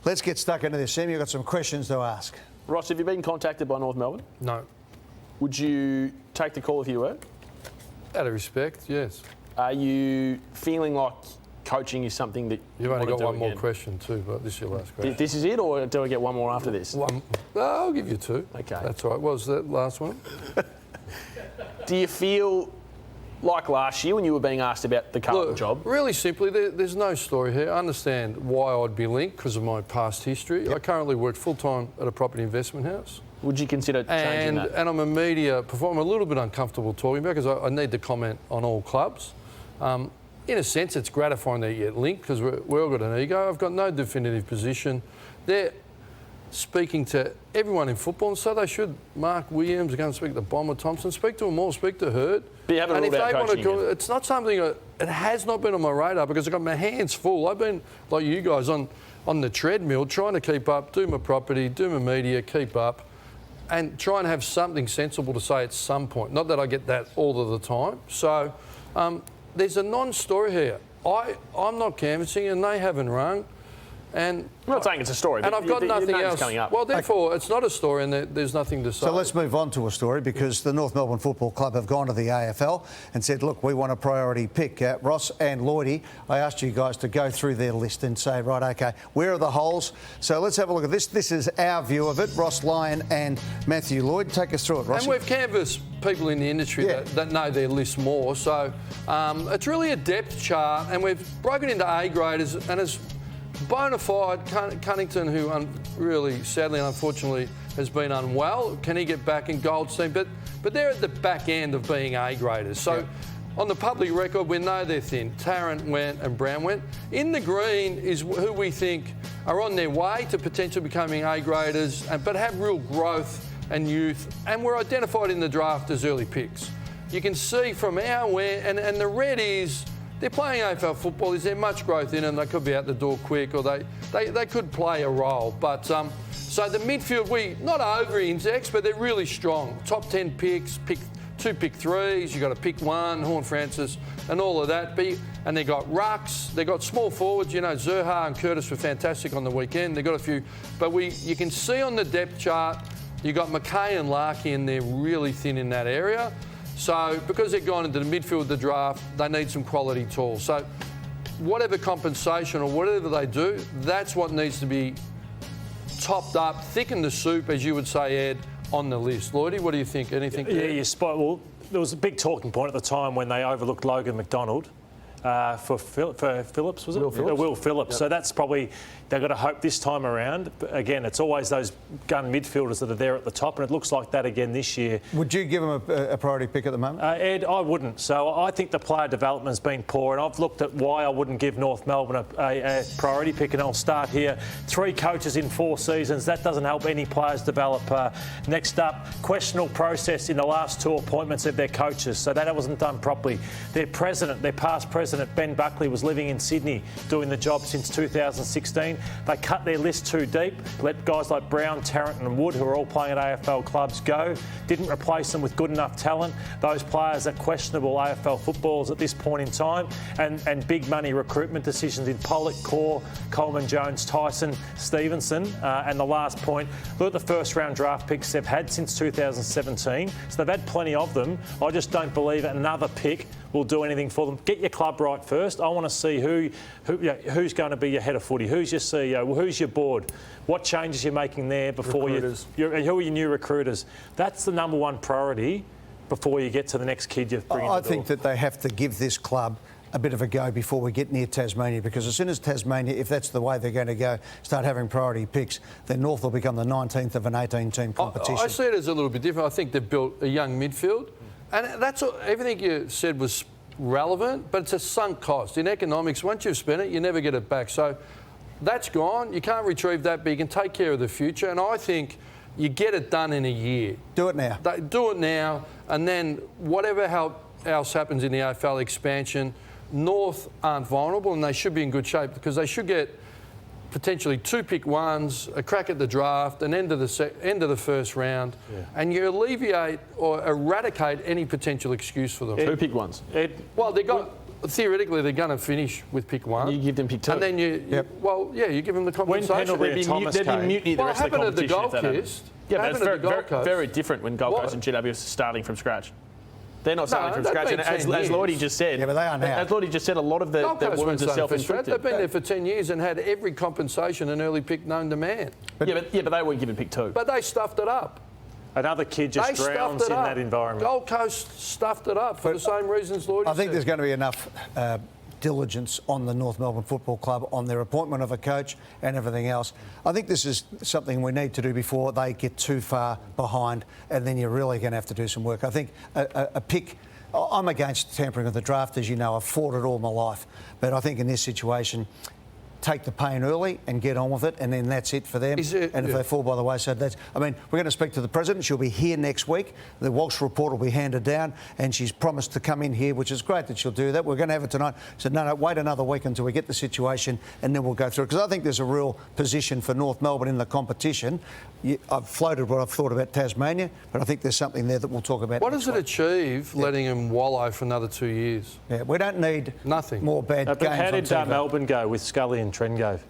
Let's get stuck into this. Sam, you've got some questions to ask. Ross, have you been contacted by North Melbourne? No. Would you take the call if you were? Out of respect, yes. Are you feeling like coaching is something that You've only got one more again? question too, but this is your last question. This is it, or do I get one more after this? One. No, I'll give you two. Okay. That's all right. What was that last one? Do you feel like last year when you were being asked about the Carlton job? Really simply, there's no story here. I understand why I'd be linked because of my past history. Yep. I currently work full-time at a property investment house. Would you consider changing that? And I'm a media performer. I'm a little bit uncomfortable talking about because I need to comment on all clubs. In a sense, it's gratifying that you get linked because we're all got an ego. I've got no definitive position. They're speaking to everyone in football, and so they should. Mark Williams, go and speak to Bomber Thompson, speak to them all, speak to Hurd. But you haven't ruled out coaching again. It's not something it has not been on my radar because I've got my hands full. I've been, like you guys, on the treadmill trying to keep up, do my property, do my media, keep up, and try and have something sensible to say at some point. Not that I get that all of the time. So there's a non-story here. I'm not canvassing and they haven't rung. And I'm not saying it's a story, and but I've got nothing else coming up. Well, therefore, it's not a story, and there's nothing to say. So let's move on to a story because the North Melbourne Football Club have gone to the AFL and said, look, we want a priority pick. Ross and Lloydie, I asked you guys to go through their list and say, right, OK, where are the holes? So let's have a look at this. This is our view of it. Ross Lyon and Matthew Lloyd. Take us through it, Ross. And we've canvassed people in the industry that know their list more. So it's really a depth chart, and we've broken into A graders, and as bona fide, Cunnington, who really, sadly and unfortunately, has been unwell. Can he get back in Goldstein? But they're at the back end of being A graders. So on the public record, we know they're thin. Tarrant went and Brown went. In the green is who we think are on their way to potentially becoming A graders, but have real growth and youth. And we're identified in the draft as early picks. You can see from our where, and the red is, they're playing AFL football. Is there much growth in them? They could be out the door quick, or they could play a role. But so the midfield, we not over-index, but they're really strong. Top 10 picks, pick 2 pick 3s. You got to pick 1, Horn Francis, and all of that. And they got rucks. They got small forwards. You know, Zerha and Curtis were fantastic on the weekend. They got a few, but you can see on the depth chart, you got McKay and Larkey, and they're really thin in that area. So because they've gone into the midfield of the draft, they need some quality tools. So whatever compensation or whatever they do, that's what needs to be topped up, thicken the soup, as you would say, Ed, on the list. Lloydie, what do you think? Anything? Yeah, you're spot. Well, there was a big talking point at the time when they overlooked Logan McDonald for Phillips, was it? Will Phillips. Will Phillips. Yep. So that's probably, they've got to hope this time around. But again, it's always those gun midfielders that are there at the top, and it looks like that again this year. Would you give them a priority pick at the moment? Ed, I wouldn't. So I think the player development's been poor, and I've looked at why I wouldn't give North Melbourne a priority pick, and I'll start here. 3 coaches in 4 seasons. That doesn't help any players develop. Next up, questionable process in the last 2 appointments of their coaches. So that wasn't done properly. Their past president, Ben Buckley, was living in Sydney doing the job since 2016. They cut their list too deep, let guys like Brown, Tarrant and Wood, who are all playing at AFL clubs, go. Didn't replace them with good enough talent. Those players are questionable AFL footballers at this point in time, and big money recruitment decisions in Pollock, Core, Coleman, Jones, Tyson, Stevenson. And the last point, look at the first round draft picks they've had since 2017. So they've had plenty of them. I just don't believe another pick will do anything for them. Get your club right first. I want to see who's going to be your head of footy, who's your CEO, who's your board, what changes you're making there before who are your new recruiters. That's the number one priority before you get to the next kid you bring in the door. I think that they have to give this club a bit of a go before we get near Tasmania, because as soon as Tasmania, if that's the way they're going to go, start having priority picks, then North will become the 19th of an 18-team competition. I see it as a little bit different. I think they've built a young midfield. And that's everything you said was relevant, but it's a sunk cost. In economics, once you've spent it, you never get it back. So that's gone. You can't retrieve that, but you can take care of the future. And I think you get it done in a year. Do it now. Do it now, and then whatever else happens in the AFL expansion, North aren't vulnerable, and they should be in good shape because they should get potentially 2 pick 1s, a crack at the draft, an end of the first round, and you alleviate or eradicate any potential excuse for them. 2 pick 1s. Well, they got theoretically they're going to finish with pick 1. You give them pick 2. And then you give them the compensation. Pendlebury and Thomas There'd be came. mutiny the Well, it rest of the happened at the competition Gold if that happened. Coast. Yeah, but Happened it's at the Gold Coast. very different when Gold What? Coast and GWS are starting from scratch. They're not starting from they've scratch, been and as 10 years. Lloydie just said, Yeah, but they are now. As Lloydie just said, a lot of the Gold Coast wounds weren't are starting from scratch. self-inflicted. They've been there for 10 years and had every compensation an early pick known to man. But they weren't given pick 2. But they stuffed it up. Another kid just They drowns stuffed in it up. that environment. Gold Coast stuffed it up for the same reasons Lloydie I think said. there's going to be enough diligence on the North Melbourne Football Club on their appointment of a coach and everything else. I think this is something we need to do before they get too far behind, and then you're really going to have to do some work. I think a pick... I'm against tampering of the draft, as you know. I've fought it all my life. But I think in this situation, take the pain early and get on with it, and then that's it for them. And if they fall by the wayside, that's... I mean, we're going to speak to the President. She'll be here next week. The Walsh report will be handed down, and she's promised to come in here, which is great that she'll do that. We're going to have it tonight. So, no, wait another week until we get the situation, and then we'll go through it. Because I think there's a real position for North Melbourne in the competition. I've floated what I've thought about Tasmania, but I think there's something there that we'll talk about. What does it achieve letting him wallow for another 2 years? Yeah, we don't need Nothing. more bad But games how on did TV. Melbourne go with Scully and Trengove?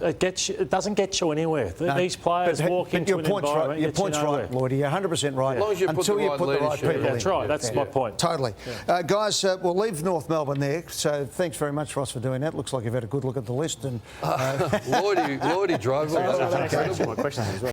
It doesn't get you anywhere. These players walk into an environment. Your point's right, Lloydie. You're 100% right. As long as you Until you put the right people in. That's right. That's my point. Totally. Guys, we'll leave North Melbourne there. So thanks very much, Ross, for doing that. Looks like you've had a good look at the list. And Lloydie drove it. That's my question as well.